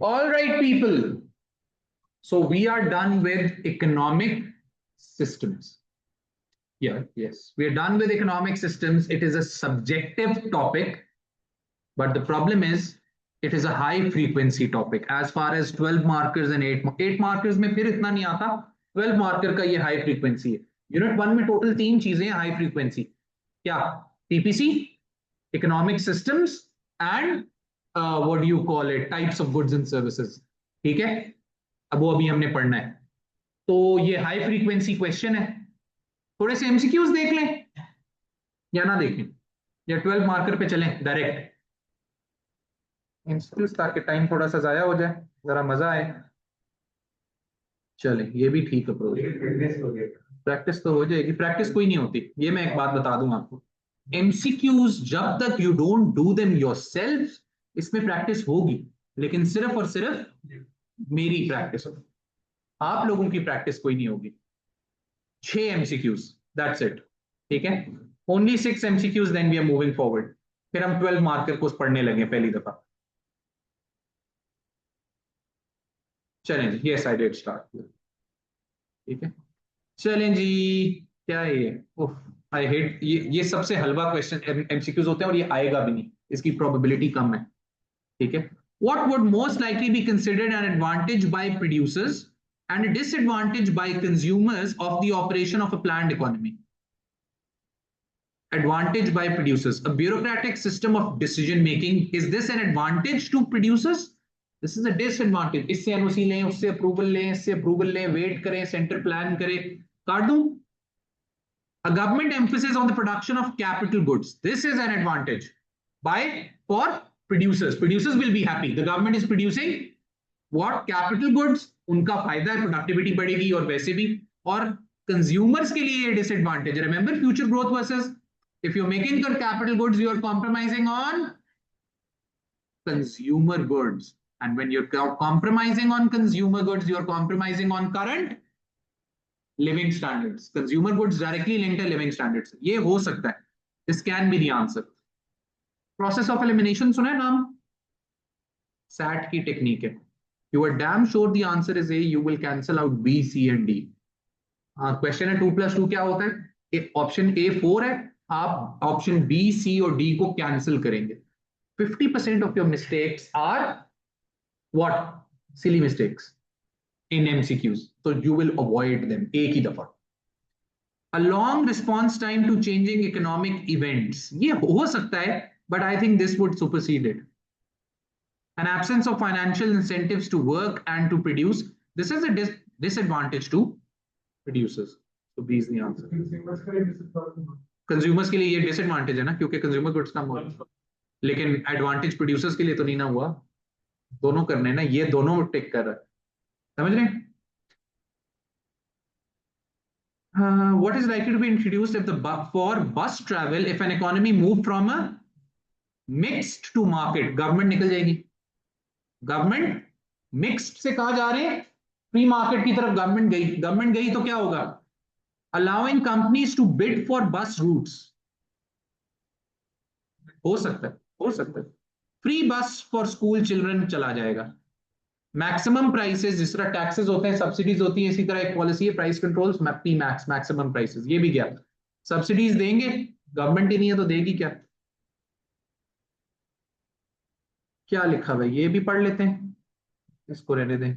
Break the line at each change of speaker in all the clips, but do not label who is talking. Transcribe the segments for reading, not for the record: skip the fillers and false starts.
All right, people. So we are done with economic systems. Yeah, yes, we are done with economic systems. It is a subjective topic, but the problem is it is a high frequency topic. As far as 12 markers and 8 markers में फिर इतना नहीं आता. 12 marker का ये high frequency है. Unit 1 में total 3 चीजें हैं हाई फ्रीक्वेंसी. क्या? TPC, economic systems and what do you call it, types of goods and services. ठीक है, अब वो अभी हमने पढ़ना है. तो ये हाई फ्रीक्वेंसी क्वेश्चन है. थोड़े से एमसीक्यूज देख लें या ना देखें, या 12 मार्कर पे चलें डायरेक्ट एमसीक्यूज, ताकि टाइम थोड़ा सा जाया हो जाए, जरा मजा आए. चले, ये भी ठीक अप्रोच. प्रैक्टिस तो हो जाएगी. प्रैक्टिस कोई नहीं होती, ये मैं एक बात बता दूं आपको. एमसीक्यूज जब तक you don't do them yourself, इसमें प्रैक्टिस होगी, लेकिन सिर्फ और सिर्फ मेरी प्रैक्टिस होगी. आप लोगों की प्रैक्टिस कोई नहीं होगी. 6 एमसीक्यूज, दैट्स इट. ठीक है, only 6 MCQs, then we are moving forward. फिर हम 12 मार्कर को पढ़ने लगे पहली दफा. चलें जी, यस आई डिड स्टार्ट. ठीक है, चलें जी. क्या है ये? उफ, आई हेट ये सबसे हलवा क्वेश्चन एमसीक्यूज होते हैं, और ये आएगा भी नहीं, इसकी प्रोबेबिलिटी कम है. ठीक है, what would most likely be considered an advantage by producers and a disadvantage by consumers of the operation of a planned economy? Advantage by producers, a bureaucratic system of decision making. Is this an advantage to producers? This is a disadvantage. इससे NOC लें, उससे approval लें, इससे approval लें, wait करें, centre plan करें, काट दूं. A government emphasis on the production of capital goods. This is an advantage for producers. Producers will be happy. The government is producing what? Capital goods. उनका फायदा है, प्रोडक्टिविटी बढ़ेगी, और वैसे भी. और कंज्यूमर्स के लिए ये disadvantage. Remember, future growth versus, if you're making good capital goods, you are compromising on consumer goods. And when you're compromising on consumer goods, you are compromising on current living standards. Consumer goods directly linked to living standards. ये हो सकता है. This can be the answer. Process of elimination सुना है नाम? SAT की technique है. You are damn sure the answer is A. You will cancel out B, C and D. Question है 2 + 2 क्या होता है? ऑप्शन A 4 है, आप ऑप्शन B, C और D को कैंसिल करेंगे. 50% of your mistakes are what? Silly mistakes in MCQs. So you will avoid them एक ही दफा. A long response time to changing economic events. ये हो सकता है, but I think this would supersede it. An absence of financial incentives to work and to produce. This is a disadvantage to producers. So B is the answer. Consumers के लिए ये disadvantage है ना, क्योंकि consumer goods कम हो रहा है. लेकिन advantage producers के लिए तो नहीं ना हुआ. दोनों करने ना, ये दोनों टिक कर रहा है. समझ रहे हैं? What is likely to be introduced if for bus travel if an economy moved from a mixed to market? Government निकल जाएगी. गवर्नमेंट मिक्स्ड से कहा जा रहे हैं, फ्री मार्केट की तरफ गवर्नमेंट गई तो क्या होगा? Allowing companies to bid for bus routes. हो सकता है. फ्री बस फॉर स्कूल चिल्ड्रन चला जाएगा. मैक्सिमम प्राइसेस, जिस तरह टैक्सेस होते हैं, सब्सिडीज होती है, इसी तरह एक पॉलिसी है price controls, P max, maximum prices. ये भी गया. सब्सिडीज देंगे, गवर्नमेंट ही नहीं है तो देगी क्या? क्या लिखा हुआ है ये भी पढ़ लेते हैं, इसको रहने दें.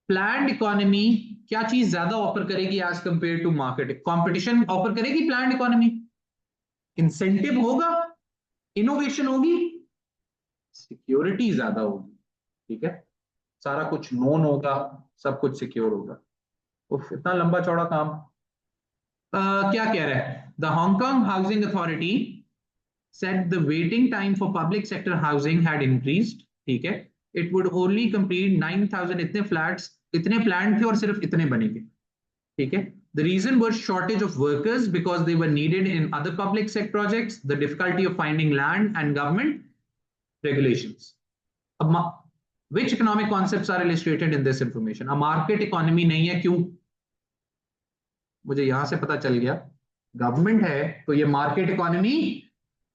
प्लान्ड इकोनॉमी क्या चीज ज्यादा ऑफर करेगी as compare to market? Competition offer करेगी प्लान्ड इकोनॉमी. इंसेंटिव होगा, इनोवेशन होगी, सिक्योरिटी ज्यादा होगी. ठीक है, सारा कुछ नोन होगा, सब कुछ सिक्योर होगा. उफ, इतना लंबा चौड़ा काम. क्या कह रहा है? The Hong Kong housing authority said the waiting time for public sector housing had increased. ठीक है, it would only complete 9,000. इतने फ्लैट्स, इतने प्लान थे और सिर्फ इतने बनेंगे. ठीक है, the reason was shortage of workers because they were needed in other public sector projects, the difficulty of finding land and government regulations. Which economic concepts are illustrated in this information? A market economy नहीं है. क्यों? मुझे यहां से पता चल गया, government है तो ये मार्केट इकोनॉमी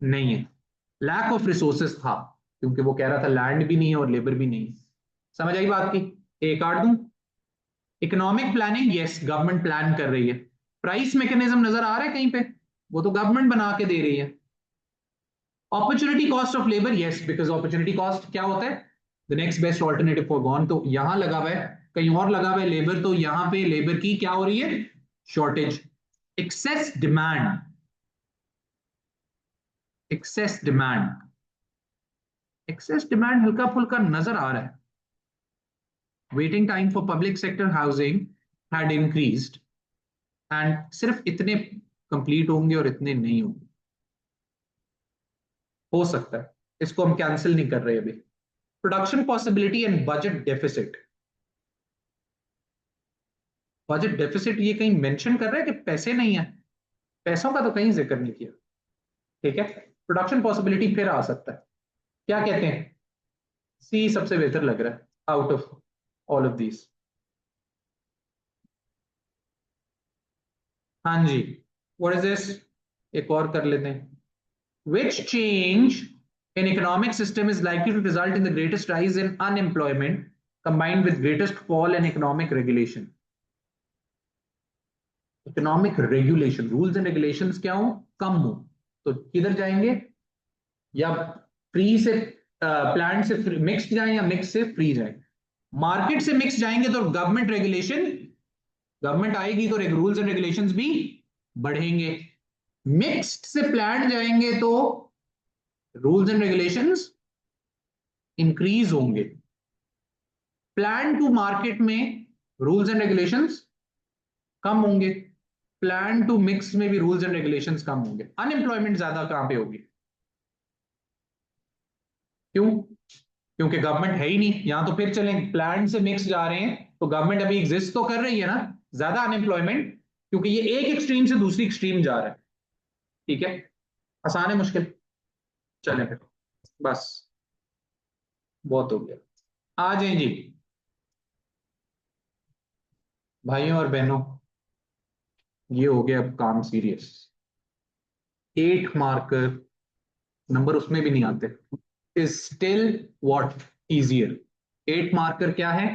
नहीं है. लैक ऑफ रिसोर्सेस था, क्योंकि वो कह रहा था लैंड भी नहीं है और लेबर भी नहीं है। समझ आई बात की? एक काट दूं। Economic planning, yes government plan कर रही है। प्राइस मैकेनिज्म नजर आ रहा है कहीं पे? वो तो गवर्नमेंट बना के दे रही है। Opportunity cost of labour, yes, because opportunity cost क्या होता है? The next best alternative for gone. तो यहां लगा हुआ है, कहीं और लगा हुआ है लेबर, तो यहां पे लेबर की क्या हो रही है? Shortage. Excess demand, excess demand, excess demand हल्का फुल्का नजर आ रहा है। Waiting time for public sector housing had increased, and सिर्फ इतने कंप्लीट होंगे और इतने नहीं होंगे। हो सकता है, इसको हम कैंसिल नहीं कर रहे अभी। Production possibility and budget deficit. Budget deficit ये कहीं मेंशन कर रहा है कि पैसे नहीं है? पैसों का तो कहीं जिक्र नहीं किया। ठीक है, प्रोडक्शन पॉसिबिलिटी फिर आ सकता है। क्या कहते हैं? सी सबसे बेहतर लग रहा है out of all of these. हाँ जी, व्हाट इज दिस? एक और कर लेते हैं। Which change in economic system is likely to result in the greatest rise in unemployment combined with greatest fall in economic regulation? Economic regulation, rules and regulations क्या हो? कम हो तो किधर जाएंगे? या फ्री से प्लान से मिक्स जाए या मिक्स से फ्री जाए? मार्केट से मिक्स जाएंगे तो गवर्नमेंट रेगुलेशन, गवर्नमेंट आएगी तो रूल्स एंड रेगुलेशंस भी बढ़ेंगे। मिक्स्ड से प्लान जाएंगे तो रूल्स एंड रेगुलेशंस इंक्रीज होंगे। प्लान टू मार्केट में रूल्स एंड रेगुलेशंस कम होंगे। प्लान टू मिक्स में भी रूल्स एंड रेगुलेशंस कम होंगे। अनएम्प्लॉयमेंट ज्यादा कहां पे होगी? क्यों? क्योंकि गवर्नमेंट है ही नहीं यहां। तो फिर चलें, प्लान से मिक्स जा रहे हैं तो गवर्नमेंट अभी एग्जिस्ट तो कर रही है ना। ज्यादा अनएम्प्लॉयमेंट, क्योंकि ये एक एक्सट्रीम से दूसरी एक्सट्रीम जा रहा है। ठीक है, आसान है मुश्किल? चलें फिर, बस बहुत हो गया। आ जाए जी भाइयों और बहनों, ये हो गया अब काम सीरियस। 8 मार्कर नंबर उसमें भी नहीं आते, is still what easier. 8 marker क्या है?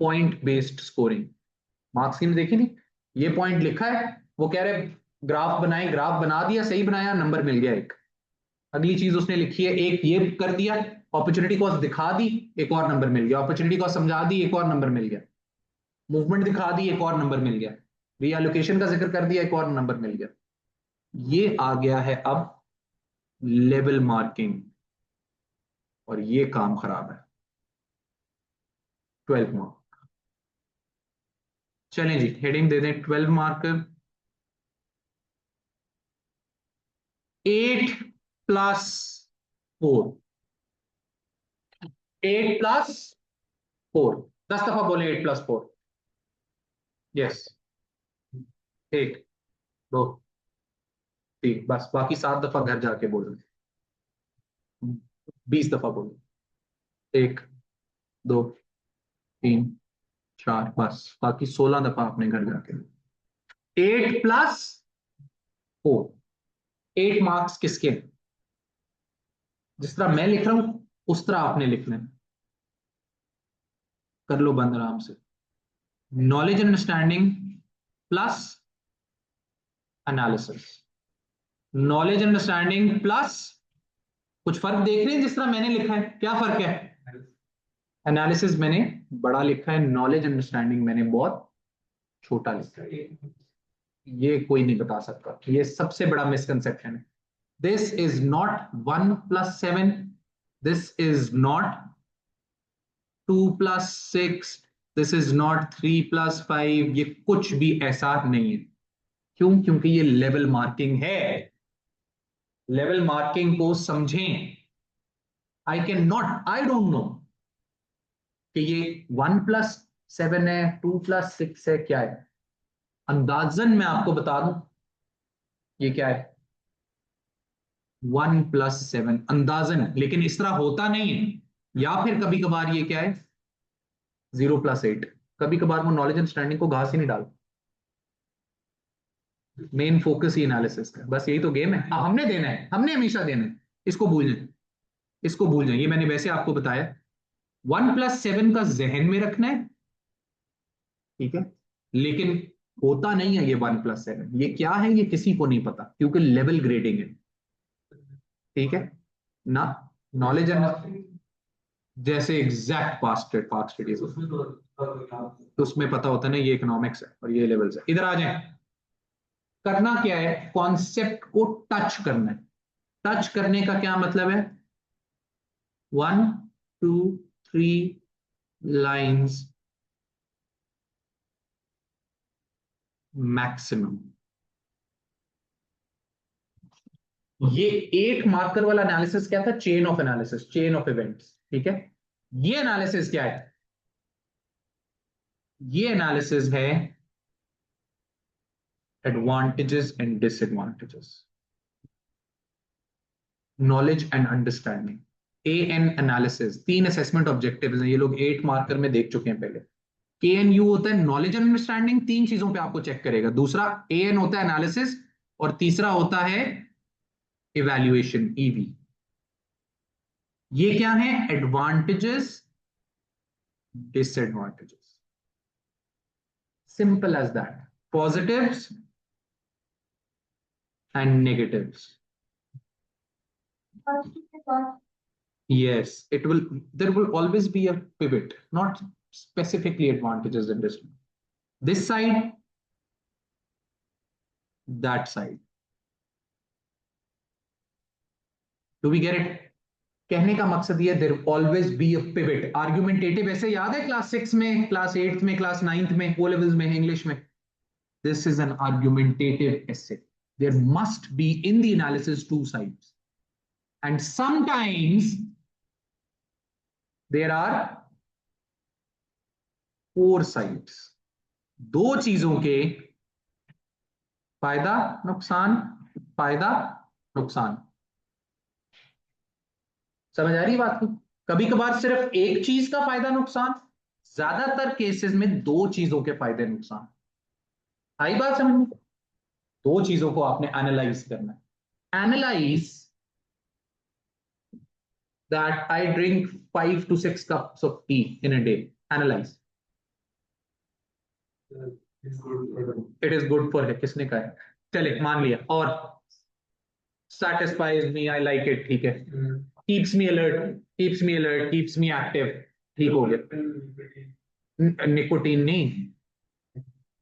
Point based scoring. मार्क्स की देखी नहीं, ये पॉइंट लिखा है, वो कह रहे ग्राफ बनाए, ग्राफ बना दिया, सही बनाया, नंबर मिल गया एक। अगली चीज उसने लिखी है, एक ये कर दिया, अपॉर्चुनिटी कॉस्ट दिखा दी, एक और नंबर मिल गया। अपॉर्चुनिटी कॉस्ट समझा दी, एक और नंबर मिल गया। मूवमेंट दिखा दी, एक और नंबर मिल गया। रीएलोकेशन का जिक्र कर दिया, एक और नंबर मिल गया। ये आ गया है अब लेवल मार्किंग, और ये काम खराब है। 12 मार्क। चलें जी, हेडिंग दे दें 12 मार्कर। 8+4, 8+4, 10 दफा बोले 8+4। यस, 1, 2, 3, बस बाकी 7 दफा घर जाके बोलो। 20 दफा बोलो। 1, 2, 3, 4, बस बाकी 16 दफा अपने घर जाके। 8+4, 8 मार्क्स किसके? जिस तरह मैं लिख रहा हूं उस तरह आपने लिखना है। कर लो बंद आराम से। Knowledge understanding plus analysis, knowledge understanding plus, कुछ फर्क देख रहे हैं जिस तरह मैंने लिखा है? क्या फर्क है? एनालिसिस मैंने बड़ा लिखा है, नॉलेज अंडरस्टैंडिंग मैंने बहुत छोटा लिखा है। ये कोई नहीं बता सकता, ये सबसे बड़ा मिसकंसेप्शन है। This is not 1+7, this is not 2+6, this is not 3+5, ये कुछ भी ऐसा नहीं है। क्यों? क्योंकि ये लेवल मार्किंग है। लेवल मार्किंग को समझें। I can not, I don't know कि ये 1+7 है, 2+6 है, क्या है। अंदाजन मैं आपको बता दूं, ये क्या है? 1+7 अंदाजन है, लेकिन इस तरह होता नहीं है। या फिर कभी कभार ये क्या है? 0+8। कभी कभार वो नॉलेज एंड स्टैंडिंग को घास ही नहीं डाल। मेन फोकस ही एनालिसिस का, बस यही तो गेम है। अब हमने देना है, हमने हमेशा देना है। इसको भूल जाए, इसको भूल जाए, ये मैंने वैसे आपको बताया। 1+7 का जहन में रखना है, ठीक है, लेकिन होता नहीं है ये 1+7, ये क्या है ये किसी को नहीं पता, क्योंकि लेवल ग्रेडिंग है, ठीक है ना। नॉलेज एंड जैसे एग्जैक्ट पास्ट पास्ट स्टडीज, तो उसमें पता होता है ना ये इकोनॉमिक्स है और ये लेवल्स है। इधर आ जाए, करना क्या है, कॉन्सेप्ट को टच करना है। टच करने का क्या मतलब है, 1 2 3 लाइन्स मैक्सिमम। ये 8 मार्कर वाला एनालिसिस क्या था, chain of analysis, chain of events, ठीक है। ये एनालिसिस क्या है, ये एनालिसिस है advantages and disadvantages, knowledge and understanding. AN analysis, 3 assessment objectives हैं, ये लोग 8 मार्कर में देख चुके हैं पहले। के एन यू होता है नॉलेज एंड अंडरस्टैंडिंग, 3 चीजों पे आपको चेक करेगा। दूसरा ए एन होता है एनालिसिस, और तीसरा होता है इवैल्यूएशन, ईवी। ये क्या है, advantages disadvantages, simple as that, positives and negatives. Yes, it will. There will always be a pivot, not specifically advantages and disadvantages. This side, that side. Do we get it? कहने का मकसद ये, there will always be a pivot. Argumentative ऐसे याद है class 6 में, class 8 में, class 9 में, O levels में, इंग्लिश में. This is an argumentative essay. There must be in the analysis 2 sides, and sometimes there are 4 sides. 2 चीजों के फायदा नुकसान, फायदा नुकसान, समझ आ रही बात को। कभी कभार सिर्फ एक चीज का फायदा नुकसान, ज्यादातर केसेस में 2 चीजों के फायदे नुकसान। आई बात समझ में, 2 चीजों को आपने एनालाइज करना है। Analyse that I drink 5 to 6 cups of T in a day, analyse. It is good for है, किसने कहा है, चले मान लिया। और satisfies me, I like it, ठीक है। keeps me alert, keeps me alert, keeps me active, ठीक हो गया। निकोटीन नहीं,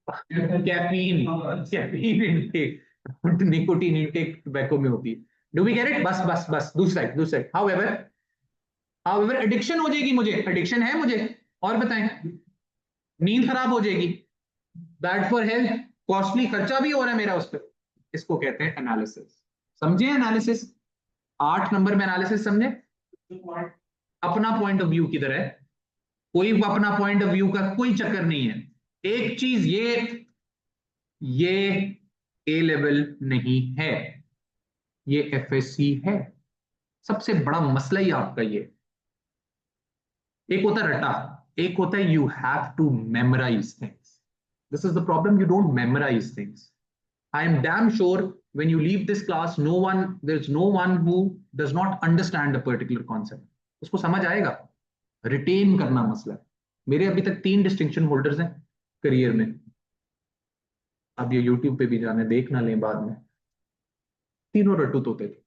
caffeine, caffeine intake, nicotine intake tobacco में होती है। डू वी गेट इट, बस बस बस, दूसरा दूसरा। हाउएवर एडिक्शन हो जाएगी, मुझे एडिक्शन है मुझे, और बताएं, नींद खराब हो जाएगी, बैड फॉर हेल्थ, कॉस्टली खर्चा भी हो रहा है मेरा उस पर। इसको कहते हैं एनालिसिस। समझे एनालिसिस, 8 नंबर में एनालिसिस समझे। अपना पॉइंट ऑफ व्यू किधर है, कोई अपना पॉइंट ऑफ व्यू का कोई चक्कर नहीं है। एक चीज ये ए लेवल नहीं है, ये एफएससी है। सबसे बड़ा मसला ही आपका ये, एक होता है रटा, एक होता है you have to memorise things. This is the problem, you don't memorise things. I am damn sure when you leave this class, there's no one who does not understand a particular concept. उसको समझ आएगा, retain करना मसला है। मेरे अभी तक 3 distinction holders हैं करियर में, अब ये यूट्यूब पे भी जाने देखना लें बाद में। तीनों रट्टू तोते थे,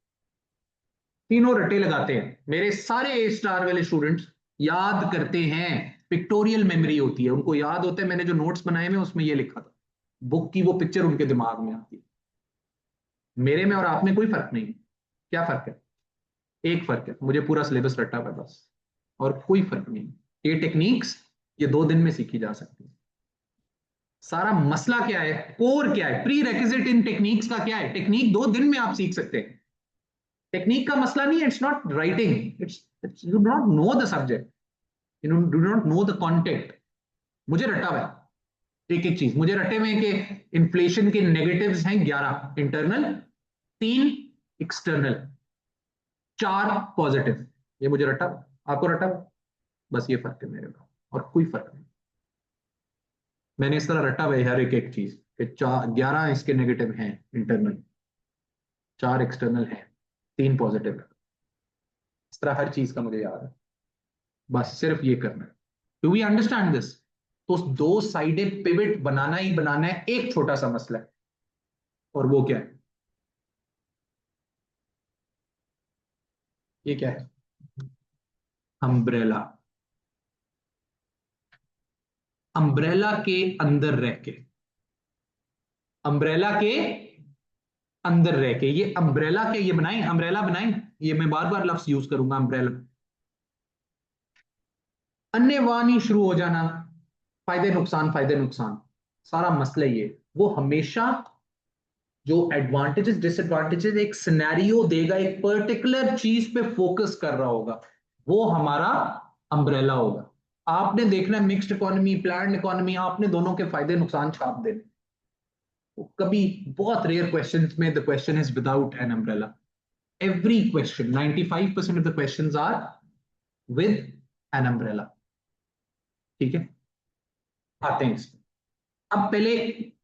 तीनों रट्टे लगाते हैं। मेरे सारे ए स्टार वाले स्टूडेंट्स याद करते हैं, पिक्टोरियल मेमोरी होती है, उनको याद होता है मैंने जो नोट्स बनाए में उसमें ये लिखा था, बुक की वो पिक्चर उनके दिमाग में आती है। मेरे में और आप में कोई फर्क नहीं है। क्या फर्क है, एक फर्क है, मुझे पूरा सिलेबस रटा हुआ है बस, और कोई फर्क नहीं। ये टेक्निक्स ये 2 दिन में सीखी जा सकती है। सारा मसला क्या है, कोर क्या है, प्री रेक्विजिट इन टेक्निक्स का क्या है, टेक्निक 2 दिन में आप सीख सकते हैं। टेक्निक का मसला नहीं है, it's not writing, it's you do not know the subject, you do not know the contact. मुझे रटा हुआ है एक एक चीज, मुझे रटे हुए कि इन्फ्लेशन के नेगेटिव्स हैं 11 इंटरनल, 3 एक्सटर्नल, 4 पॉजिटिव। ये मुझे रटा, आपको रटा, बस ये फर्क है मेरे में, और कोई फर्क नहीं। मैंने इस तरह रटा हुआ है हर एक एक चीज कि 11 इसके नेगेटिव हैं इंटरनल, 4 एक्सटर्नल हैं, 3 पॉजिटिव है। इस तरह हर चीज का मुझे याद है, बस सिर्फ ये करना है। Do we understand this? तो दो साइडेड पिवट बनाना ही बनाना है, एक छोटा सा मसला है, और वो क्या है? ये क्या है? अम्ब्रेला। अम्ब्रेला के अंदर रह के, अम्ब्रेला के अंदर रह के, ये अम्ब्रेला के, ये बनाएं, अम्ब्रेला बनाएं, ये मैं बार बार लफ्ज यूज करूंगा अम्ब्रेला। अन्य वाणी शुरू हो जाना, फायदे नुकसान फायदे नुकसान, सारा मसला ये, वो हमेशा जो एडवांटेजेस डिसएडवांटेजेस एक सिनेरियो देगा, एक पर्टिकुलर चीज पे फोकस कर रहा होगा, वो हमारा अम्ब्रेला होगा। आपने देखना मिक्स्ड इकोनॉमी प्लान्ड इकोनॉमी, आपने दोनों के फायदे नुकसान छाप देने। कभी बहुत रेयर क्वेश्चंस में the question is without an umbrella. Every question 95% of the questions are with an umbrella. ठीक है, आते हैं इसमें। अब पहले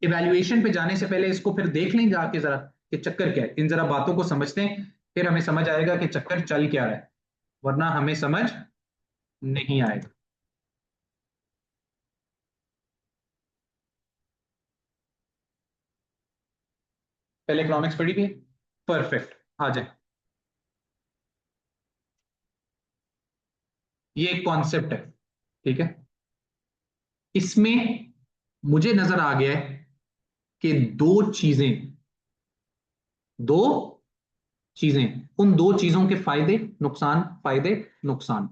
इवैल्यूएशन पे जाने से पहले इसको फिर देख लें जाके जरा कि चक्कर क्या है, इन जरा बातों को समझते हैं, फिर हमें समझ आएगा कि चक्कर चल क्या रहा है, वरना हमें समझ नहीं आएगा। पहले इकोनॉमिक्स पढ़ी भी है, परफेक्ट, आ जाए। ये एक कॉन्सेप्ट है, ठीक है, इसमें मुझे नजर आ गया है कि दो चीजें, उन दो चीजों के फायदे नुकसान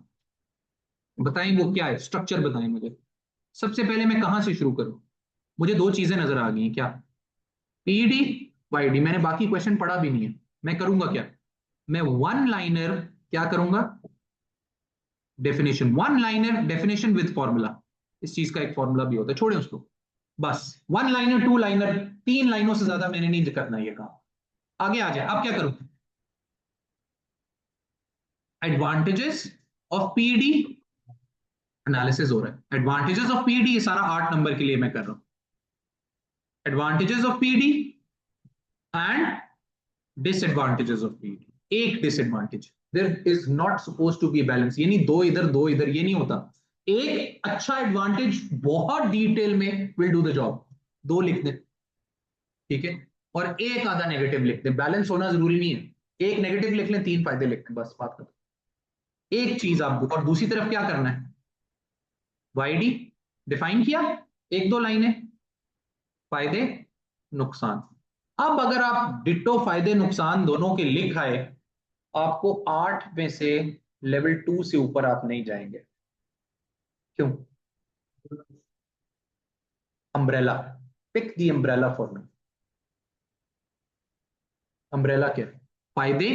बताएं, वो क्या है, स्ट्रक्चर बताएं मुझे। सबसे पहले मैं कहां से शुरू करूं? मुझे दो चीजें नजर आ गई, क्या? पीडी, वाईडी, मैंने बाकी क्वेश्चन पढ़ा भी नहीं है। मैं करूंगा क्या? मैं वन लाइनर, क्या करूंगा? Definition, one liner definition with formula. इस चीज का एक फॉर्मूला भी होता है, छोड़े उसको। बस वन लाइनर, टू लाइनर, तीन लाइनों से ज्यादा मैंने नहीं करना ये काम। आगे आ जाए, अब क्या करूं? एडवांटेजेस ऑफ पीडी एनालिसिस हो रहा है। एडवांटेजेस ऑफ पीडी, सारा 8 नंबर के लिए मैं कर रहा हूं। Advantages of PD and disadvantages of PD. एक disadvantage, there is not suppose to be balance, यानी दो इधर ये नहीं होता। एक अच्छा एडवांटेज बहुत डिटेल में विल डू द जॉब, दो लिख दे, ठीक है, और एक आधा नेगेटिव लिख दे, बैलेंस होना जरूरी नहीं है। एक नेगेटिव लिख लें, तीन फायदे लिख लें, बस बात खत्म। एक चीज आप, और दूसरी तरफ क्या करना है? वाईडी डिफाइन किया, एक दो लाइनें, फायदे नुकसान। अब अगर आप डिट्टो फायदे नुकसान दोनों के लिख आए, आपको 8 में से लेवल 2 से ऊपर आप नहीं जाएंगे। क्यों? Umbrella, pick the umbrella for me. Umbrella क्या है? फायदे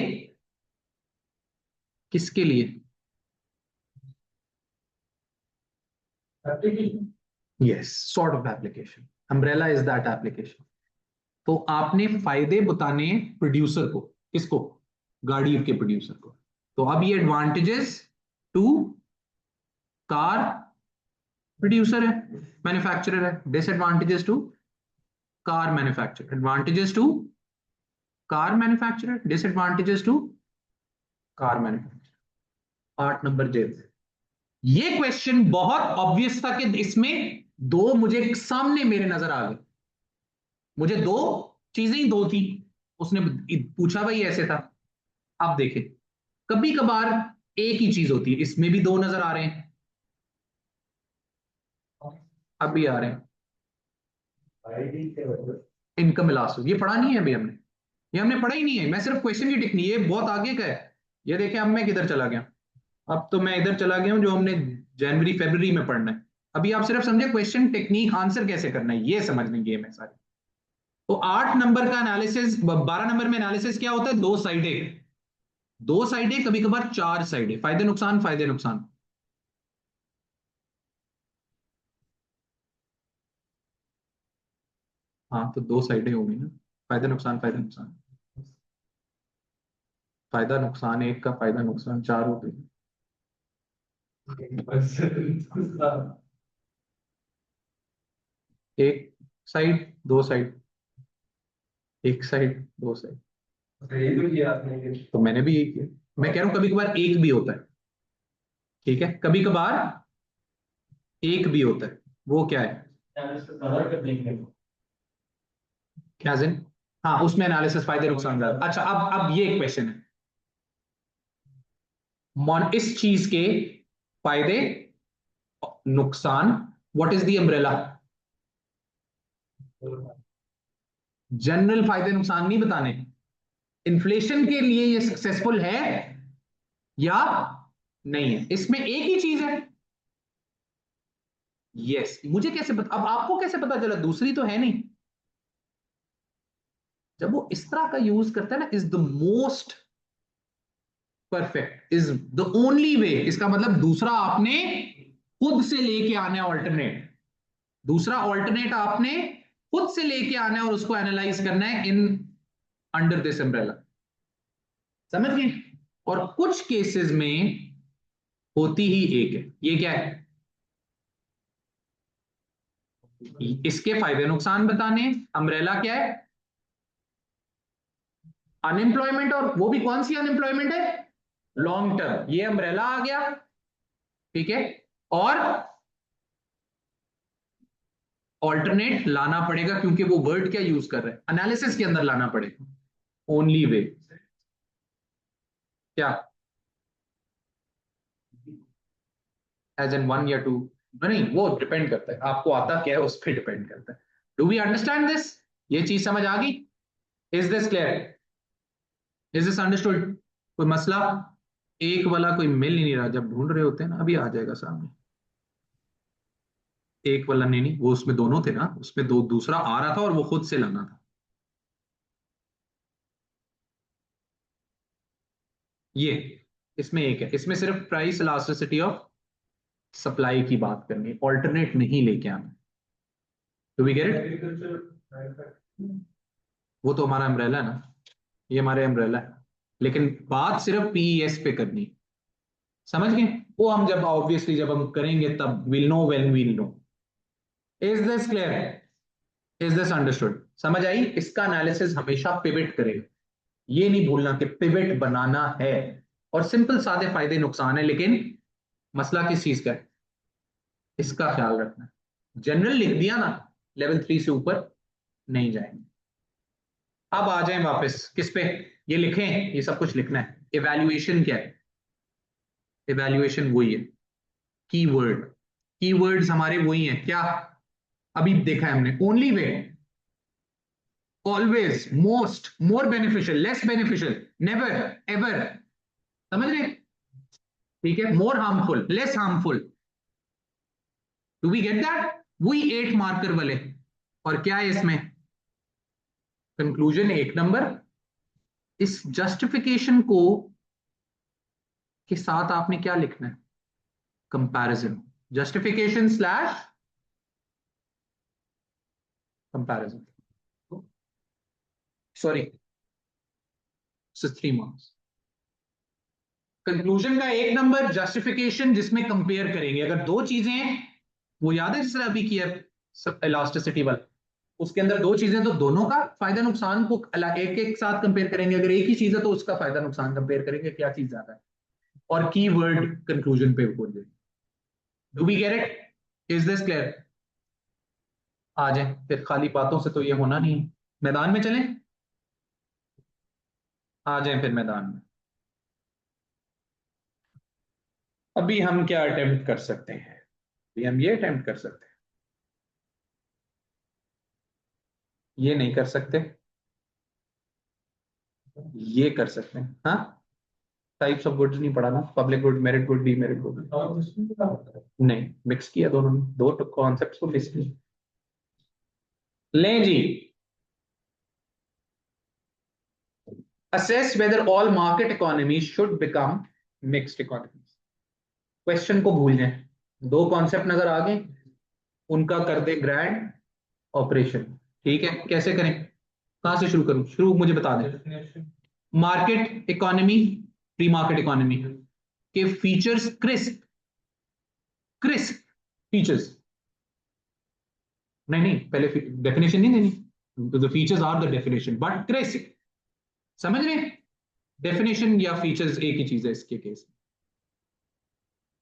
किसके लिए? Yes, sort of application, umbrella is that application. तो आपने फायदे बताने प्रोड्यूसर को, किसको? गाड़ी के प्रोड्यूसर को। तो अब ये एडवांटेजेस टू कार प्रोड्यूसर है, मैन्युफैक्चरर है, disadvantages to car manufacturer, advantages to car manufacturer, disadvantages to car manufacturer. 8 number जेब। ये क्वेश्चन बहुत ऑब्वियस था कि इसमें दो मुझे सामने मेरे नजर आ गए, मुझे दो चीजें ही दो थी, उसने पूछा भाई ऐसे था। अब देखें, कभी कभार एक ही चीज होती है, इसमें भी दो नजर आ रहे हैं, अब भी आ रहे हैं। इनकम लॉस, ये पढ़ा नहीं है अभी हमने, ये हमने पढ़ा ही नहीं है, मैं सिर्फ क्वेश्चन की टिक नहीं, ये बहुत आगे का है। ये देखें, अब मैं किधर चला गया, अब तो मैं इधर चला गया हूं जो हमने जनवरी फरवरी में पढ़ना है। अभी आप सिर्फ समझे क्वेश्चन टेक्निक, आंसर कैसे करना है, ये समझने गेम है सारी। तो 8 नंबर का एनालिसिस, 12 नंबर में एनालिसिस क्या होता है? दो साइडें, दो साइडें, कभी कभार चार साइडें, फायदे नुकसान फायदे नुकसान। हाँ, तो दो साइडें होंगी ना, फायदे नुकसान, फायदा नुकसान एक का, फायदा नुकसान चार होते हैं। एक साइड, दो साइड, एक साइड, दो साइड। तो मैंने भी यही किया। मैं कह रहा हूं कभी कभार एक भी होता है, ठीक है, कभी कभार एक भी होता है। वो क्या है? क्या जिन? हाँ, उसमें एनालिसिस फायदे नुकसान का। अच्छा, अब ये एक क्वेश्चन है, इस चीज के फायदे नुकसान, what is the umbrella? General फायदे नुकसान नहीं बताने, इन्फ्लेशन के लिए ये सक्सेसफुल है या नहीं है, इसमें एक ही चीज है। यस, मुझे कैसे पता, अब आपको कैसे पता चला? दूसरी तो है नहीं। जब वो इस तरह का यूज करता है ना, is the most perfect, is the only way, इसका मतलब दूसरा आपने खुद से लेके आना है ऑल्टरनेट, दूसरा ऑल्टरनेट आपने खुद से लेके आना है और उसको एनालाइज करना है इन अंडर दिस अम्ब्रेला। समझ गए? और कुछ केसेस में होती ही एक है, ये क्या है? इसके फायदे नुकसान बताने। अम्ब्रेला क्या है? अनएम्प्लॉयमेंट, और वो भी कौन सी अनएम्प्लॉयमेंट है? लॉन्ग टर्म, ये अम्ब्रेला आ गया, ठीक है। और ऑल्टरनेट लाना पड़ेगा, क्योंकि वो वर्ड क्या यूज कर रहे हैं, एनालिसिस के अंदर लाना पड़ेगा, ओनली वे। क्या? एज एन वन या टू? नहीं, वो डिपेंड करता है आपको आता क्या है, उस पर डिपेंड करता है। Do we understand this? ये चीज समझ आ गई? Is this clear? Is this understood? कोई मसला? एक वाला कोई मिल ही नहीं रहा, जब ढूंढ रहे होते हैं ना, अभी आ जाएगा सामने। एक वाला नहीं, नहीं वो उसमें दोनों थे ना, उसमें दो दूसरा आ रहा था और वो खुद से लाना था। ये इसमें एक है, इसमें सिर्फ प्राइस इलास्टिसिटी ऑफ सप्लाई की बात करनी है, ऑल्टरनेट नहीं लेके आना। Do we get it? वो तो हमारा अम्ब्रेला है ना, ये हमारे अम्ब्रेला है, लेकिन बात सिर्फ पीईएस पे करनी है। समझ गए? वो हम जब ऑब्वियसली जब हम करेंगे तब will know, when will know. Is this clear? Is this understood? समझ आई? इसका एनालिसिस हमेशा पिवट करेगा, ये नहीं भूलना कि पिवट बनाना है। और सिंपल सादे फायदे नुकसान है, लेकिन मसला किस चीज का है, इसका ख्याल रखना है। जनरल लिख दिया ना, लेवल 3 से ऊपर नहीं जाएंगे। अब आ जाएं वापस किस पे, ये लिखें, ये सब कुछ लिखना है। इवैल्यूएशन क्या है? इवैल्यूएशन वही है, कीवर्ड, कीवर्ड्स हमारे वही हैं क्या? अभी देखा है हमने, only way, always, most, more beneficial, less beneficial, never, ever. समझ रहे? ठीक है, more harmful, less harmful. Do we get that? वही 8 मार्कर वाले। और क्या है इसमें? Conclusion 1 number. इस जस्टिफिकेशन को के साथ आपने क्या लिखना है? Comparison, justification slash comparison, sorry, 3 marks. Conclusion का 1 नंबर, जस्टिफिकेशन जिसमें कंपेयर करेंगे अगर दो चीजें हैं, वो याद है जिस तरह अभी किया इलास्टिसिटी वाला, उसके अंदर दो चीजें, तो दोनों का फायदा नुकसान को एक एक साथ कंपेयर करेंगे। अगर एक ही चीज है तो उसका फायदा नुकसान कंपेयर करेंगे, क्या चीज ज्यादा है, और की वर्ड कंक्लूजन पे बोल देंगे। Do we get it? Is this clear? आ जाए फिर, खाली बातों से तो ये होना नहीं है। मैदान में चलें, आ जाए फिर मैदान में। अभी हम क्या अटेम्प्ट कर सकते हैं? अभी हम ये अटेम्प्ट कर सकते हैं, ये नहीं कर सकते, ये कर सकते हैं। हाँ, टाइप्स ऑफ गुड्स नहीं पढ़ा ना, public good, merit good, demerit good, नहीं मिक्स किया दोनों ने, दो कॉन्सेप्ट्स को मिक्स किया। लें जी, assess whether all market economies should become mixed economies। Question को भूल जाएं, दो कॉन्सेप्ट नजर आ गए, उनका कर दे ग्रैंड ऑपरेशन। ठीक है, कैसे करें? कहां से शुरू करूं? शुरू मुझे बता दें। Market economy, pre market economy के फीचर्स, क्रिस्प, क्रिस्प फीचर्स, नहीं नहीं, पहले डेफिनेशन नहीं देनी, तो the features are the definition, but crisp, समझ रहे हैं? डेफिनेशन या फीचर्स एक ही चीज है इसके केस में।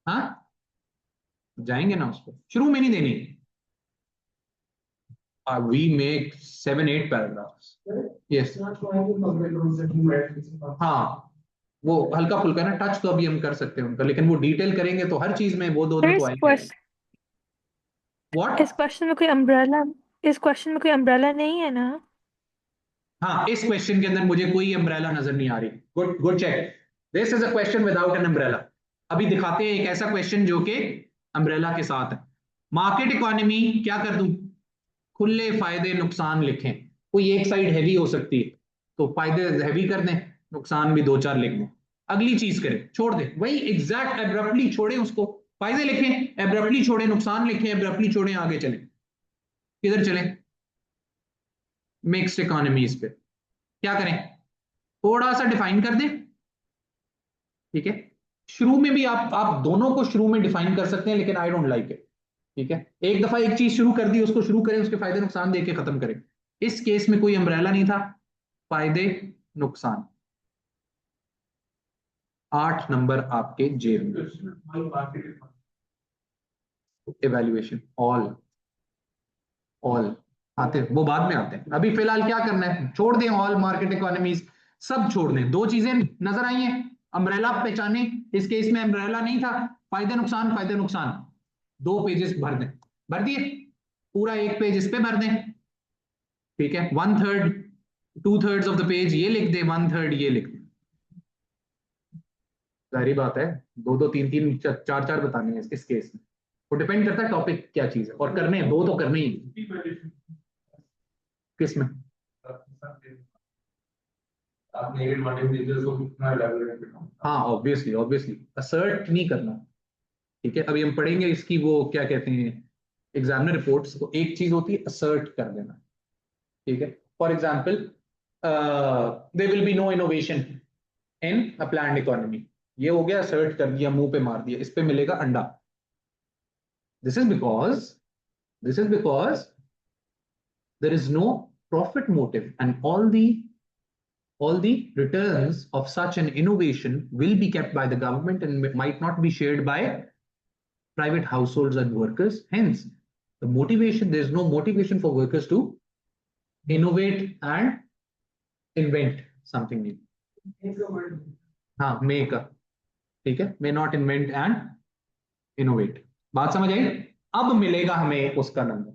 हाँ जाएंगे ना उस पर, शुरू में नहीं देनी। We make 7-8 paragraphs. यस हाँ, वो हल्का फुल्का ना टच तो अभी हम कर सकते हैं उनका, लेकिन वो डिटेल करेंगे तो हर चीज में वो दोनों तो आएंगे। व्हाट?
इस क्वेश्चन में कोई अम्ब्रेला नहीं है ना?
हाँ, इस क्वेश्चन के अंदर मुझे कोई अम्ब्रेला नजर नहीं आ रही। Good good check, this is a question without an umbrella. अभी दिखाते हैं एक ऐसा क्वेश्चन जो कि अम्ब्रेला के साथ है। मार्केट इकोनॉमी क्या कर दूं, खुले फायदे नुकसान लिखें, कोई एक साइड हैवी हो सकती है तो फायदे हैवी कर दें, नुकसान भी 2-4 लिख दें। अगली चीज करें, छोड़ दें, वही एग्जैक्ट एब्रप्टली छोड़ें उसको, फायदे लिखें एब्रप्टली छोड़ें, नुकसान लिखें एब्रप्टली छोड़ें, आगे चलें। किधर चलें? मिक्स्ड इकोनॉमीज पे क्या करें, थोड़ा सा डिफाइन कर दें। ठीक है, शुरू में भी आप दोनों को शुरू में डिफाइन कर सकते हैं, लेकिन आई डोंट लाइक इट। ठीक है, एक दफा एक चीज शुरू कर दी, उसको शुरू करें, उसके फायदे नुकसान देके खत्म करें। इस केस में कोई अम्ब्रेला नहीं था, फायदे नुकसान 8 नंबर आपके जेब में। इवैल्यूएशन ऑल ऑल आते हैं, वो बाद में आते हैं, अभी फिलहाल क्या करना है, छोड़ दें ऑल मार्केट इकोनॉमीज, सब छोड़ दें। दो चीजें नजर आई हैं, अम्ब्रेला पहचाने, इस केस में अम्ब्रेला नहीं था, फायदे नुकसान 2 पेजेस भर दें, भर दिए, पूरा एक पेज इस पे भर दें। ठीक है, 1/3 2/3 ऑफ द पेज ये लिख दे, 1/3 ये लिख दे। सारी बात है, 2-2 3-3 4-4 बताने हैं इस केस में, वो डिपेंड करता है टॉपिक क्या चीज है, और करने हैं दो तो करने ही। किस में? हाँ ऑब्वियसली ऑब्वियसली असर्ट नहीं करना। ठीक है, अभी हम पढ़ेंगे इसकी वो क्या कहते हैं एग्जामिनर रिपोर्ट्स, तो एक चीज होती है असर्ट कर देना। ठीक है, for example there will be no innovation in a planned economy, ये हो गया असर्ट कर दिया, मुंह पे मार दिया, इस पे मिलेगा अंडा। This is because there is no profit motive, and all the returns of such an innovation will be kept by the government and might not be shared by private households and workers. Hence, there is no motivation for workers to innovate and invent something new. हाँ, make a, ठीक है, may not invent and innovate। बात समझ आई? अब मिलेगा हमें उसका number,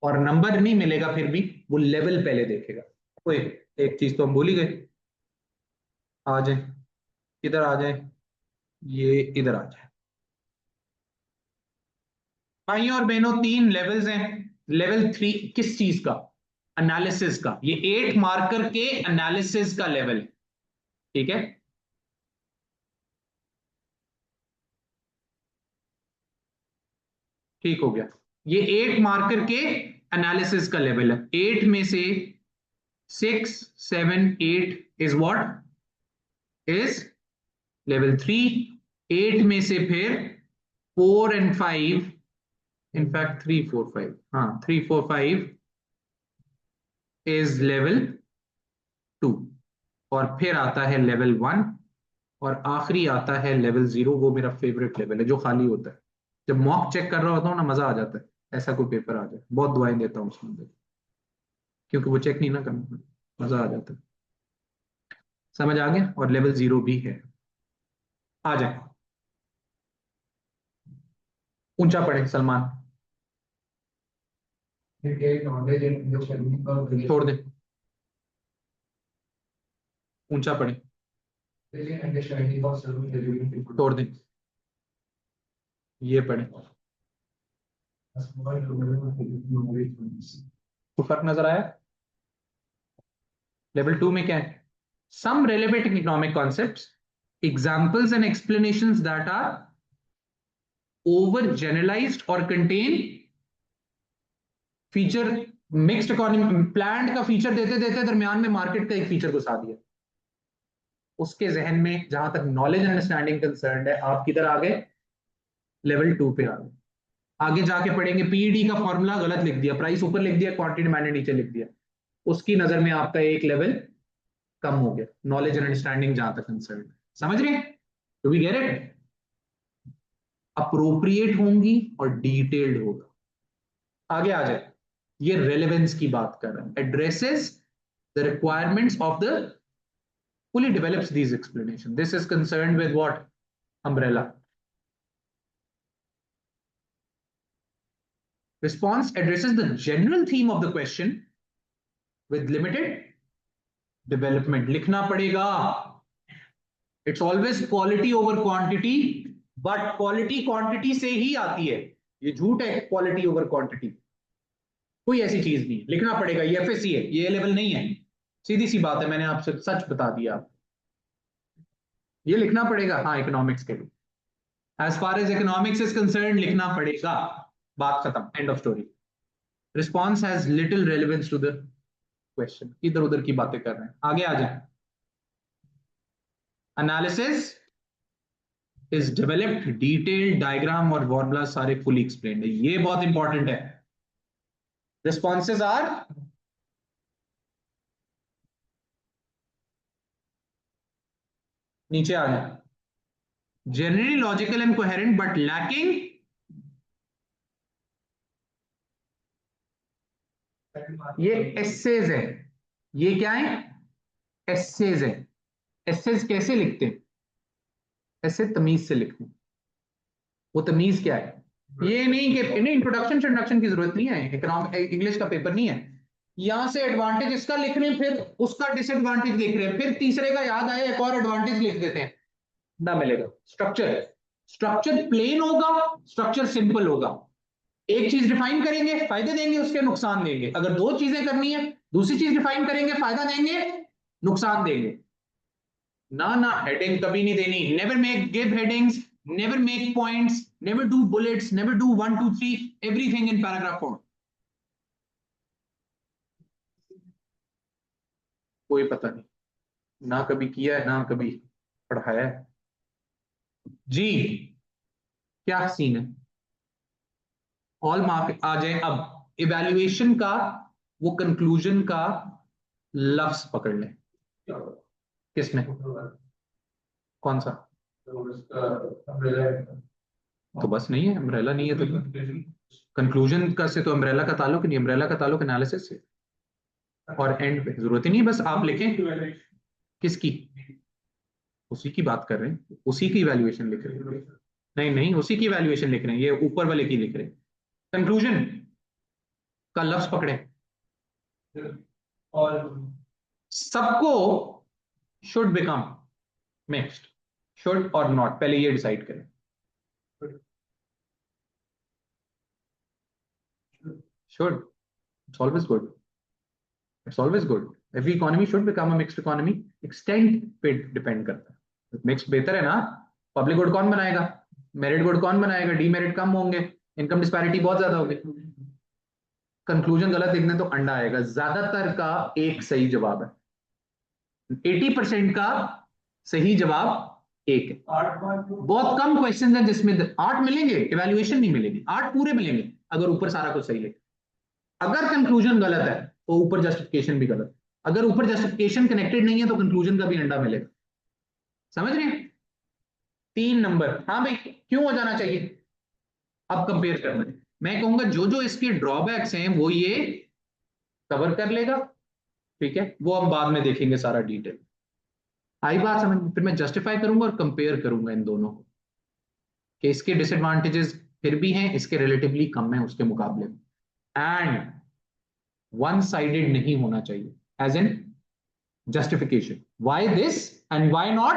और नंबर नहीं मिलेगा फिर भी वो लेवल पहले देखेगा। ओए, एक चीज तो हम भूल ही गए, आ जाए, इधर आ जाए, ये इधर आ जाए। भाइयों और बहनों, 3 लेवल्स हैं। लेवल 3 किस चीज का? एनालिसिस का। ये 8 मार्कर के एनालिसिस का लेवल है। ठीक है, ठीक हो गया, ये 8 मार्कर के एनालिसिस का लेवल है। 8 में से 6 7 8 इज व्हाट इज लेवल 3। 8 में से फिर 4 and 5, इनफैक्ट 3 4 5, हाँ 3 4 5 इज लेवल 2, और फिर आता है लेवल 1, और आखिरी आता है लेवल 0। वो मेरा फेवरेट लेवल है जो खाली होता है, जब मॉक चेक कर रहा होता हूँ ना, मजा आ जाता है, ऐसा कोई पेपर आ जाए, बहुत दुआएं देता हूँ उसमें अंदर, क्योंकि वो चेक नहीं ना करना, मजा आ जाता है। समझ आ गया? और लेवल 0 भी है। आ जाए, ऊंचा पढ़े सलमान, छोड़ दे, ऊंचा पढ़े, छोड़ दे, ये पढ़े। तो फर्क नजर आया? लेवल 2 में क्या है? Some relevant economic concepts, examples and explanations that are overgeneralized और contain feature. Mixed economy plan का फीचर देते देते दरमियान में मार्केट का एक फीचर घुसा दिया, उसके जहन में जहां तक नॉलेज अंडरस्टैंडिंग कंसर्न है, आप किधर आ गए? लेवल 2 पे आ गए। आगे जाके पढ़ेंगे, पीईडी का फॉर्मूला गलत लिख दिया, प्राइस ऊपर लिख दिया, क्वांटिटी डिमांड नीचे लिख दिया, उसकी नजर में आपका एक लेवल कम हो गया, नॉलेज एंड अंडरस्टैंडिंग जहां तक कंसर्न। समझ रहे हैं? Do we get it? Appropriate होंगी और डिटेल्ड होगा। आगे आ जाए, ये रेलेवेंस की बात कर रहा है, addresses the requirements of the, fully develops these explanation. This is concerned with what? Umbrella. Response addresses the general theme of the question with limited development. लिखना पड़ेगा. It's always quality over quantity, but quality quantity से ही आती है. ये झूठ है quality over quantity. कोई ऐसी चीज नहीं है, लिखना पड़ेगा. ये एफएससी है, ये लेवल नहीं है. सीधी सी बात है, मैंने आपसे सच बता दिया. ये लिखना पड़ेगा. हाँ, इकोनॉमिक्स के लिए, as far as economics is concern, लिखना पड़ेगा. बात खत्म, end of story. Response has little relevance to the question. इधर उधर की बातें कर रहे हैं. आगे आ जाए. Analysis is developed, detailed diagram और फॉर्मूला सारे फुली एक्सप्लेन्ड है. ये बहुत इंपॉर्टेंट है. रिस्पॉन्सेज आर नीचे आ जाए. Generally logical and coherent but lacking ये एसेज है. ये क्या है? एसेज है. एसेज कैसे लिखते हैं? ऐसे तमीज से लिखते हैं. वो तमीज क्या है? ये नहीं कि इन्हें इंट्रोडक्शन की जरूरत नहीं है. इकोनॉमिक इंग्लिश का पेपर नहीं है. यहां से एडवांटेज इसका लिख रहे हैं, फिर उसका डिसएडवांटेज लिख रहे हैं, फिर तीसरे का याद आया एक और एडवांटेज लिख देते हैं. ना मिलेगा. स्ट्रक्चर प्लेन होगा, स्ट्रक्चर सिंपल होगा. एक चीज डिफाइन करेंगे, फायदे देंगे, उसके नुकसान देंगे. अगर दो चीजें करनी है, दूसरी चीज डिफाइन करेंगे, फायदा देंगे, नुकसान देंगे. ना हेडिंग कभी नहीं देनी. Never make give headings, never make points, never do bullets, never do 1 2 3 everything in paragraph form. कोई पता नहीं, ना कभी किया है, ना कभी पढ़ाया है जी. क्या सीन है? ऑल मार्क आ जाए. अब इवैल्यूएशन का वो कंक्लूजन का लफ्ज पकड़ लें. किसमें? कौन सा? तो बस नहीं है, अम्ब्रेला नहीं है तो कंक्लूजन का से तो अम्ब्रेला का ताल्लुक नहीं. अम्ब्रेला का ताल्लुक एनालिसिस से, और एंड पे जरूरत ही नहीं, बस आप लिखें. किसकी? उसी की बात कर रहे हैं, उसी की इवैल्यूएशन लिख रहे हैं. नहीं, उसी की इवैल्यूएशन लिख रहे हैं, ये ऊपर वाले की लिख रहे हैं. कंक्लूजन का लफ्ज पकड़े. और सबको शुड बिकम मिक्स्ड, शुड और नॉट, पहले ये डिसाइड करें. should. It's always good. It's always good. Every economy should become a mixed economy. Extent पे डिपेंड करता है. मिक्स्ड बेहतर है ना. पब्लिक गुड कौन बनाएगा? मेरिट गुड कौन बनाएगा? डीमेरिट कम होंगे, इनकम डिस्पैरिटी बहुत ज्यादा होगी. कंक्लूजन गलत लिखने तो अंडा आएगा. ज्यादातर का एक सही जवाब है. 80% का सही जवाब एक है. बहुत कम क्वेश्चन है जिसमें 8 मिलेंगे, इवैल्यूएशन नहीं मिलेगी. 8 पूरे मिलेंगे अगर ऊपर सारा कुछ सही लिखे. अगर कंक्लूजन गलत है तो ऊपर जस्टिफिकेशन भी गलत. अगर ऊपर जस्टिफिकेशन कनेक्टेड नहीं है तो कंक्लूजन का भी अंडा मिलेगा. समझ रहे हैं? 3 नंबर. हाँ भाई, क्यों हो जाना चाहिए? अब कंपेयर करना है. मैं कहूंगा जो जो इसके ड्रॉबैक्स हैं वो ये कवर कर लेगा. ठीक है, वो हम बाद में देखेंगे सारा डिटेल. आई बात समझ? फिर मैं जस्टिफाई करूंगा और कंपेयर करूंगा इन दोनों को कि इसके डिसएडवांटेजेस फिर भी हैं, इसके रिलेटिवली कम है उसके मुकाबले में. एंड वन साइडेड नहीं होना चाहिए, as in justification. Why this and why not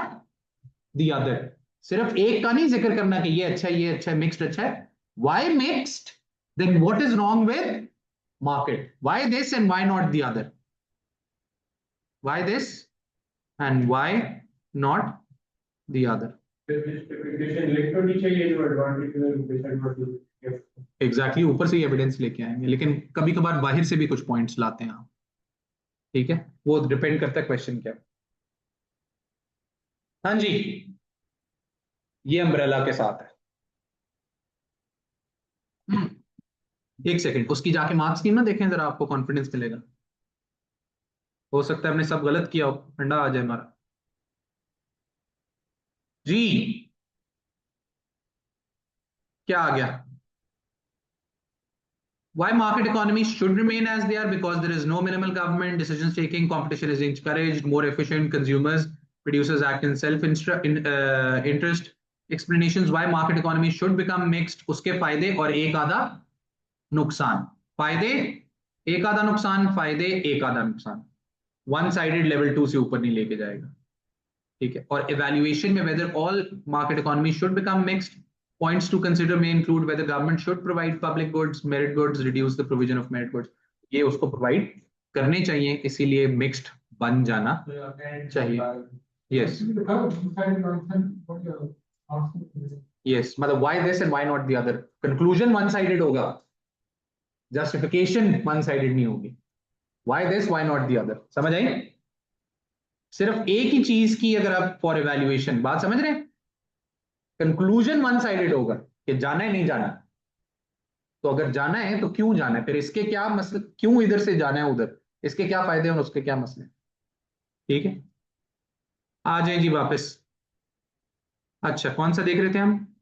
the other. सिर्फ एक का नहीं जिक्र करना कि ये अच्छा है, ये अच्छा है, मिक्स्ड अच्छा है. Why mixed? Then what is wrong with market? Why this and why not the other? Why this and why not the other? Exactly, ऊपर से ही एविडेंस लेके आएंगे, लेकिन कभी कभार बाहर से भी कुछ पॉइंट्स लाते हैं आप. ठीक है, वो डिपेंड करता है क्वेश्चन क्या. हाँ जी, ये अम्ब्रेला के साथ है. एक सेकंड, उसकी जाके मार्क्स स्कीम ना देखें जरा, आपको कॉन्फिडेंस मिलेगा. हो सकता है हमने सब गलत किया हो, ठंडा आ जाए हमारा जी। क्या आ गया? Why market economies should remain as they are? Because there is no minimal government decisions taking, competition is encouraged, more efficient consumers, producers act in self interest. Explanations why market economy should become mixed, उसके फायदे और एक आधा नुकसान। फायदे एक आधा नुकसान, फायदे एक आधा नुकसान। वन साइडेड लेवल 2 से ऊपर नहीं लेके जाएगा। ठीक है, और इवैल्यूएशन में whether all market economy should become mixed, points to consider may include whether government should provide public goods, merit goods, reduce the provision of merit goods। ये उसको प्रोवाइड करने चाहिए, इसीलिए मिक्स्ड बन जाना चाहिए। यस यस, मतलब why this and why not the other, conclusion one sided होगा, जस्टिफिकेशन वन साइडेड नहीं होगी। why this why not the other, समझ आई? सिर्फ एक ही चीज की अगर आप फॉर इवैल्यूएशन, बात समझ रहे हैं? कंक्लूजन वन साइडेड होगा कि जाना है नहीं जाना। तो अगर जाना है तो क्यों जाना है, फिर इसके क्या मसले, क्यों इधर से जाना है उधर, इसके क्या फायदे और उसके क्या मसले। ठीक है, आ जाए जी वापस। अच्छा, कौन सा देख रहे थे हम?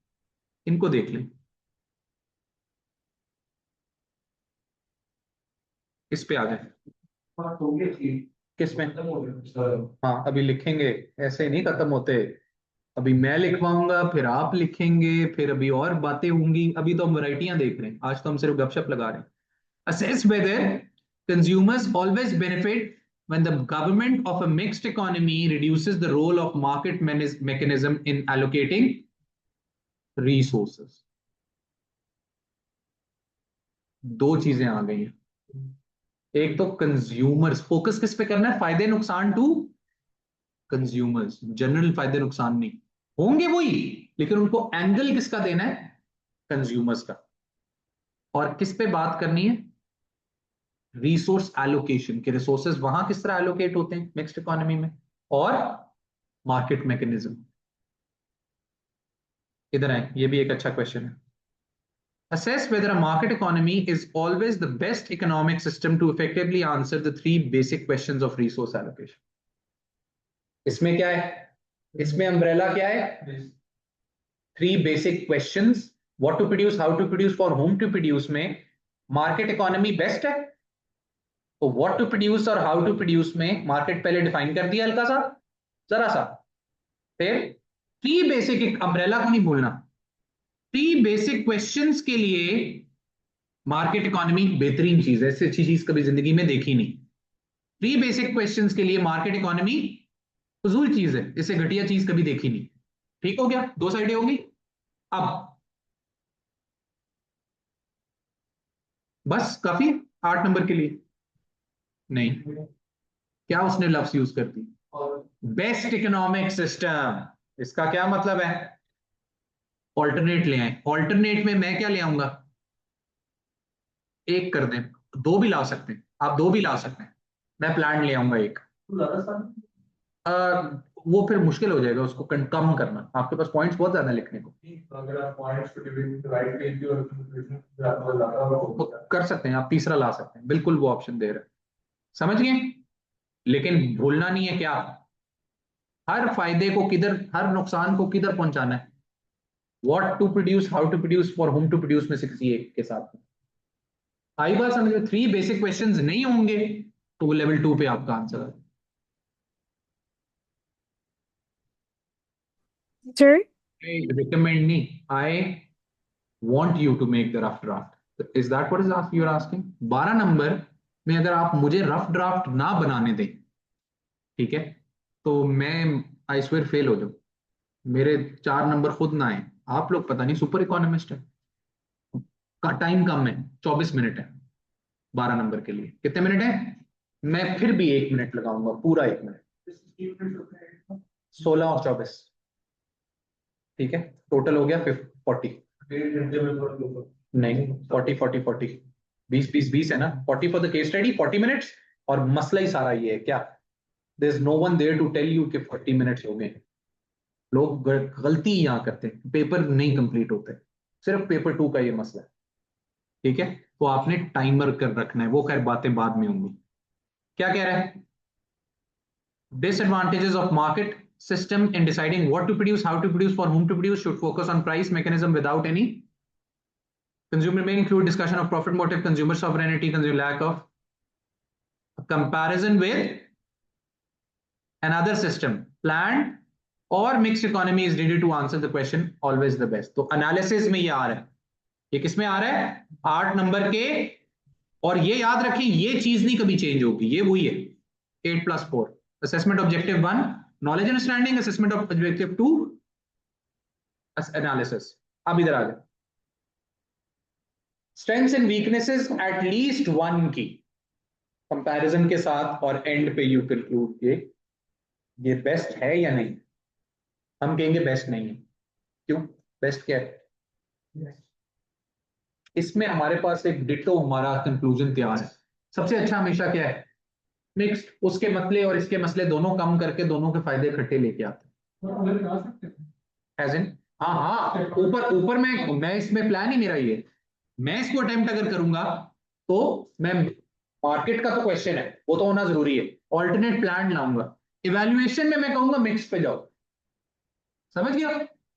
इनको देख लें, इस पे आ जाए। किस में? हाँ, अभी लिखेंगे, ऐसे नहीं खत्म होते। अभी मैं लिखवाऊंगा, फिर आप लिखेंगे, फिर अभी और बातें होंगी। अभी तो हम वैरायटियां देख रहे हैं, आज तो हम सिर्फ गपशप लगा रहे हैं। Assess whether consumers always benefit when the government of a mixed economy reduces the role of market mechanism in allocating resources। दो चीजें आ गई हैं। एक तो कंज्यूमर्स, फोकस किस पे करना है? फायदे नुकसान टू कंज्यूमर्स, जनरल फायदे नुकसान नहीं होंगे वही, लेकिन उनको एंगल किसका देना है? कंज्यूमर्स का। और किस पे बात करनी है? रिसोर्स एलोकेशन के, रिसोर्सेज वहां किस तरह एलोकेट होते हैं मिक्स्ड इकोनॉमी में, और मार्केट मैकेनिज्म। इधर आए, ये भी एक अच्छा क्वेश्चन है। Assess whether a market economy is always the best economic system to effectively answer the three basic questions of resource allocation। इसमें क्या है? इसमें अम्ब्रेला क्या है? Three basic questions, what to produce, how to produce, for whom to produce में market economy best है। तो what to produce और हाउ टू प्रोड्यूस में मार्केट पहले डिफाइन कर दिया हल्का सा, जरा सा। फिर थ्री बेसिक, एक अम्ब्रेला को नहीं भूलना, थ्री बेसिक क्वेश्चंस के लिए मार्केट इकोनॉमी बेहतरीन चीज है, ऐसी अच्छी चीज कभी जिंदगी में देखी नहीं। थ्री बेसिक क्वेश्चंस के लिए मार्केट इकोनॉमी फजूल चीज है, इससे घटिया चीज कभी देखी नहीं। ठीक हो गया, दो साइडें होगी। अब बस काफी, 8 नंबर के लिए नहीं। क्या उसने लफ्ज यूज कर दी? Best economic system. इसका क्या मतलब है? ऑल्टरनेट ले आए। ऑल्टरनेट में मैं क्या ले आऊंगा? एक कर दें, दो भी ला सकते हैं आप, दो भी ला सकते हैं। मैं प्लान ले आऊंगा एक। आ, वो फिर मुश्किल हो जाएगा उसको कम करना, आपके पास पॉइंट्स बहुत ज्यादा लिखने को। अगर आप पॉइंट्स को राइट पेज की और तो कर सकते हैं, आप तीसरा ला सकते हैं, बिल्कुल वो ऑप्शन दे रहे हैं। समझ गए? लेकिन भूलना नहीं है क्या, हर फायदे को किधर, हर नुकसान को किधर पहुंचाना है। What to produce, how to produce, for whom to produce में से किसी एक के साथ। आई बात समझ में? थ्री बेसिक क्वेश्चंस नहीं होंगे तो वो लेवल 2 पे आपका आंसर है।
सर
रिकमेंड नहीं, आई want you to make the rough draft, is that what is ask you're asking? 12 number में अगर आप मुझे रफ ड्राफ्ट ना बनाने दें, ठीक है, तो मैं आई स्वेयर फेल हो जाऊं, मेरे 4 नंबर खुद ना आए। आप लोग पता नहीं सुपर इकोनॉमिस्ट है, का टाइम कम है, 24 मिनट है 12 नंबर के लिए। कितने मिनट है? मैं फिर भी 1 मिनट लगाऊंगा, पूरा 1 मिनट। 16 और 24, ठीक है, टोटल हो गया 40। नहीं, 40 40 40, 20 20 20 है ना, 40 for the case study, 40 minutes. और मसला ही सारा ये है क्या, there is no one there to tell you कि 40 मिनट्स हो गए। लोग गलती यहाँ करते हैं, पेपर नहीं कंप्लीट होते, सिर्फ पेपर 2 का ये मसला है। ठीक है, तो आपने टाइमर कर रखना है, वो खैर बातें बाद में होंगी। क्या कह रहा है? Disadvantages of market system in deciding what to produce, how to produce, for whom to produce, should focus on price mechanism without any. Consumer may include discussion of profit motive, consumer sovereignty, consumer lack of a comparison with another system, planned or mixed economy is needed to answer the question always the best. तो analysis में ये आ रहा है, ये किसमें आ रहा है? 8 number के, और ये याद रखें ये चीज नहीं कभी चेंज होगी, ये वही है 8+4. Assessment objective 1 knowledge and understanding, assessment of objective 2 analysis. अब इधर आ जाए, strengths and weaknesses at least one की कंपैरिजन के साथ, और एंड पे यू कंक्लूड ये बेस्ट है या नहीं. हम कहेंगे बेस्ट नहीं है. क्यों? बेस्ट क्या है? इसमें हमारे पास एक डिटो हमारा कंक्लूजन तैयार है. सबसे अच्छा हमेशा क्या है? मिक्स्ड. उसके मसले और इसके मसले दोनों कम करके दोनों के फायदे इकट्ठे लेके आते हैं. एज इन हाँ, ऊपर मैं इसमें प्लान ही मेरा ये, मैं इसको अटेम्प्ट अगर करूंगा तो मैं, मार्केट का तो क्वेश्चन है वो तो होना जरूरी है, ऑल्टरनेट प्लान लाऊंगा. इवैल्यूएशन में मैं कहूंगा मिक्स पे जाओ, समझ गया?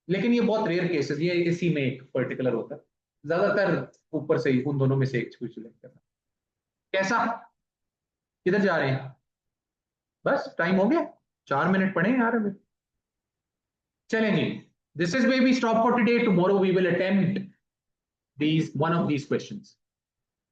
लेकिन ये बहुत रेयर केसेस, ये इसी में एक पर्टिकुलर होता है. ज्यादातर ऊपर से ही उन दोनों में से एक चूज लेते हैं. कैसा? किधर जा रहे हैं? बस टाइम हो गया, 4 मिनट पड़े यार अभी. चलेंगे. This is where we stop for today. Tomorrow we will attempt one of these questions.